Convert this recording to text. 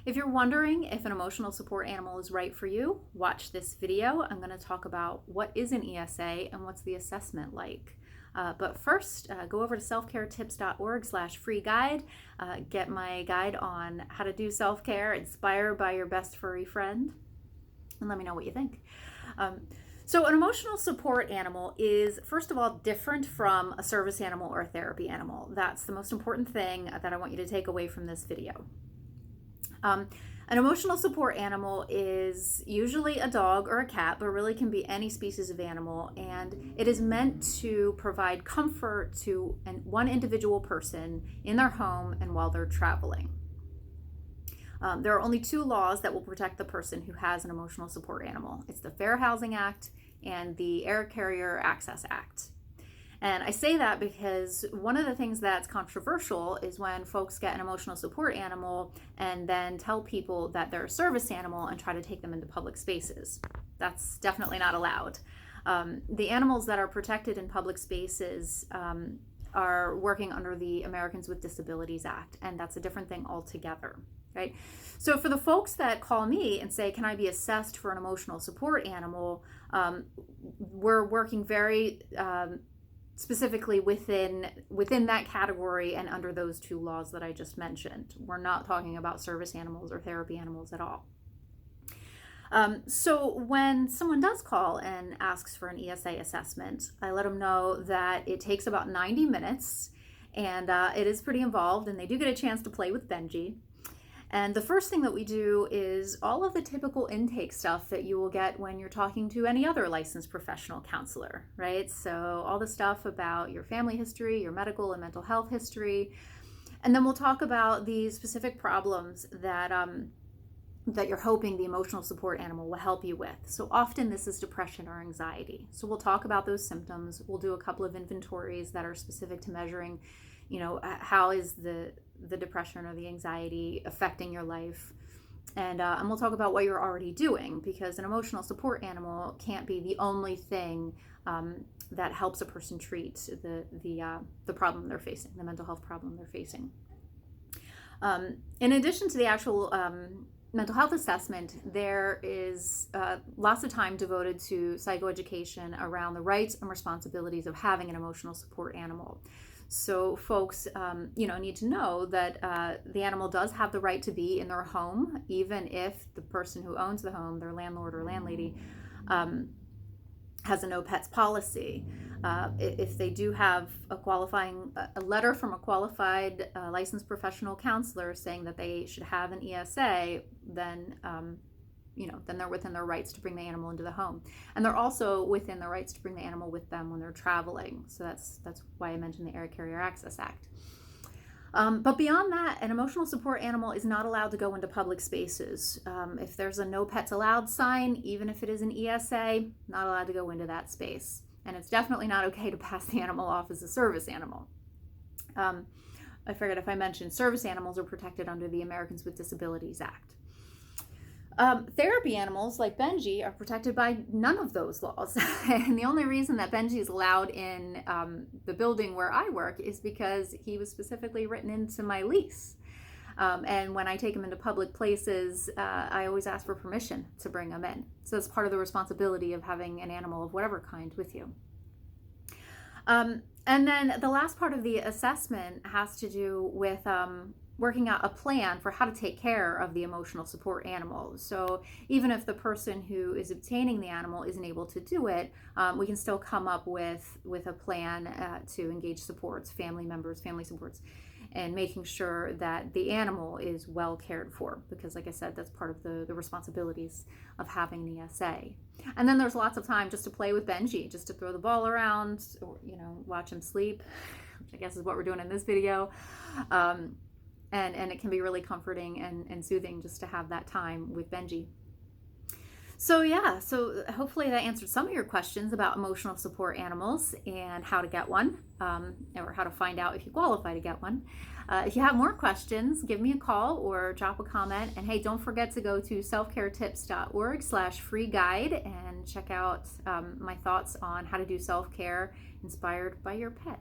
If you're wondering if an emotional support animal is right for you, watch this video. I'm going to talk about what is an ESA and what's the assessment like. But first, go over to selfcaretips.org/free guide. Get my guide on how to do self-care inspired by your best furry friend. And let me know what you think. So an emotional support animal is, first of all, different from a service animal or a therapy animal. That's the most important thing that I want you to take away from this video. An emotional support animal is usually a dog or a cat, but really can be any species of animal, and it is meant to provide comfort to one individual person in their home and while they're traveling. There are only two laws that will protect the person who has an emotional support animal. It's the Fair Housing Act and the Air Carrier Access Act. And I say that because one of the things that's controversial is when folks get an emotional support animal and then tell people that they're a service animal and try to take them into public spaces. That's definitely not allowed. The animals that are protected in public spaces are working under the Americans with Disabilities Act, and that's a different thing altogether. Right? So for the folks that call me and say, can I be assessed for an emotional support animal? We're working very specifically within that category and under those two laws that I just mentioned. We're not talking about service animals or therapy animals at all. So when someone does call and asks for an ESA assessment, I let them know that it takes about 90 minutes and it is pretty involved, and they do get a chance to play with Benji. And the first thing that we do is all of the typical intake stuff that you will get when you're talking to any other licensed professional counselor, right? So all the stuff about your family history, your medical and mental health history. And then we'll talk about the specific problems that you're hoping the emotional support animal will help you with. So often this is depression or anxiety. So we'll talk about those symptoms. We'll do a couple of inventories that are specific to measuring, how is the depression or the anxiety affecting your life, and we'll talk about what you're already doing, because an emotional support animal can't be the only thing that helps a person treat the problem they're facing, the mental health problem they're facing. In addition to the actual mental health assessment, there is lots of time devoted to psychoeducation around the rights and responsibilities of having an emotional support animal. So folks, need to know that the animal does have the right to be in their home, even if the person who owns the home, their landlord or landlady, has a no pets policy. If they do have a letter from a qualified licensed professional counselor saying that they should have an ESA, then they're within their rights to bring the animal into the home. And they're also within their rights to bring the animal with them when they're traveling. So that's why I mentioned the Air Carrier Access Act. But beyond that, an emotional support animal is not allowed to go into public spaces. If there's a no pets allowed sign, even if it is an ESA, not allowed to go into that space. And it's definitely not okay to pass the animal off as a service animal. I forget if I mentioned service animals are protected under the Americans with Disabilities Act. Therapy animals like Benji are protected by none of those laws. And the only reason that Benji is allowed in the building where I work is because he was specifically written into my lease. And when I take him into public places, I always ask for permission to bring him in. So that's part of the responsibility of having an animal of whatever kind with you. And then the last part of the assessment has to do with working out a plan for how to take care of the emotional support animal. So even if the person who is obtaining the animal isn't able to do it, we can still come up with a plan to engage supports, family members, family supports, and making sure that the animal is well cared for, because like I said, that's part of the responsibilities of having an ESA. And then there's lots of time just to play with Benji, just to throw the ball around, or watch him sleep, which I guess is what we're doing in this video. And it can be really comforting and soothing just to have that time with Benji. So hopefully that answered some of your questions about emotional support animals and how to get one, or how to find out if you qualify to get one. If you have more questions, give me a call or drop a comment. And hey, don't forget to go to selfcaretips.org/free guide and check out my thoughts on how to do self-care inspired by your pet.